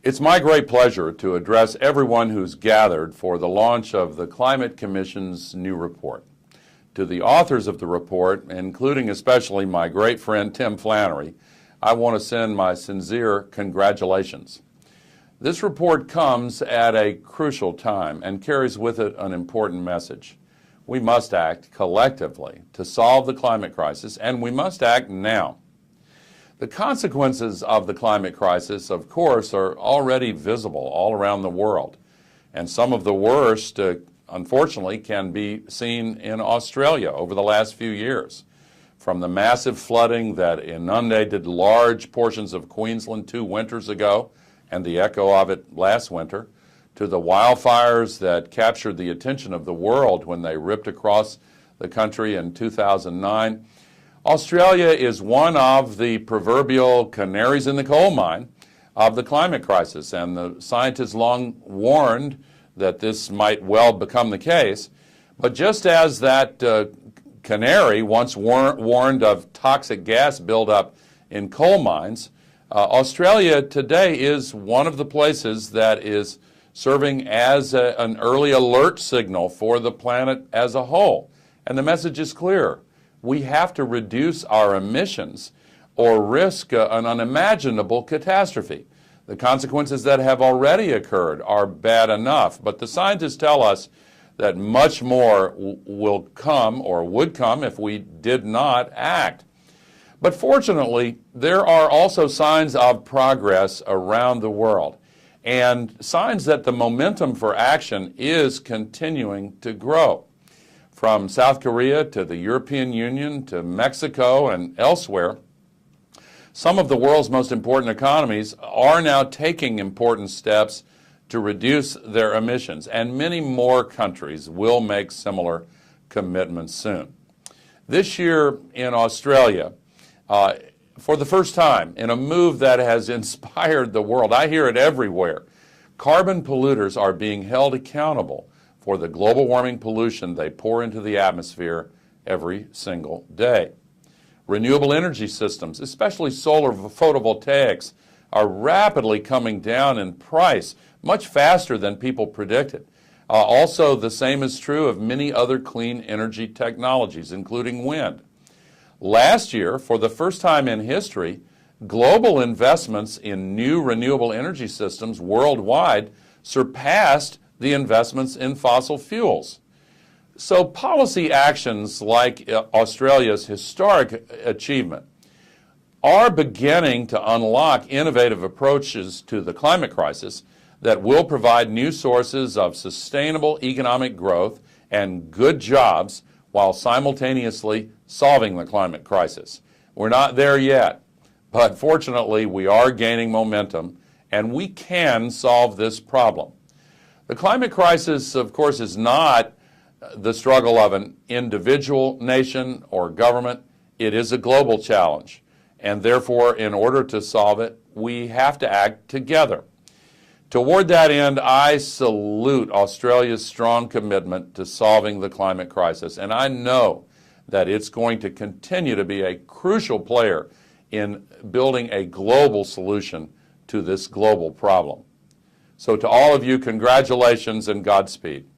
It's my great pleasure to address everyone who's gathered for the launch of the Climate Commission's new report. To the authors of the report, including especially my great friend Tim Flannery, I want to send my sincere congratulations. This report comes at a crucial time and carries with it an important message. We must act collectively to solve the climate crisis, and we must act now. The consequences of the climate crisis, of course, are already visible all around the world, and some of the worst, unfortunately, can be seen in Australia over the last few years. From the massive flooding that inundated large portions of Queensland 2 winters ago, and the echo of it last winter, to the wildfires that captured the attention of the world when they ripped across the country in 2009, Australia is one of the proverbial canaries in the coal mine of the climate crisis, and the scientists long warned that this might well become the case. But just as that canary once warned of toxic gas buildup in coal mines, Australia today is one of the places that is serving as an early alert signal for the planet as a whole. And the message is clear. We have to reduce our emissions or risk an unimaginable catastrophe. The consequences that have already occurred are bad enough, but the scientists tell us that much more will come or would come if we did not act. But fortunately, there are also signs of progress around the world and signs that the momentum for action is continuing to grow. From South Korea to the European Union to Mexico and elsewhere, some of the world's most important economies are now taking important steps to reduce their emissions, and many more countries will make similar commitments soon. This year in Australia, for the first time, in a move that has inspired the world, I hear it everywhere, carbon polluters are being held accountable for the global warming pollution they pour into the atmosphere every single day. Renewable energy systems, especially solar photovoltaics, are rapidly coming down in price, much faster than people predicted. Also, the same is true of many other clean energy technologies, including wind. Last year, for the first time in history, global investments in new renewable energy systems worldwide surpassed the investments in fossil fuels. So policy actions like Australia's historic achievement are beginning to unlock innovative approaches to the climate crisis that will provide new sources of sustainable economic growth and good jobs while simultaneously solving the climate crisis. We're not there yet, but fortunately we are gaining momentum and we can solve this problem. The climate crisis, of course, is not the struggle of an individual nation or government. It is a global challenge, and therefore, in order to solve it, we have to act together. Toward that end, I salute Australia's strong commitment to solving the climate crisis, and I know that it's going to continue to be a crucial player in building a global solution to this global problem. So to all of you, congratulations and Godspeed.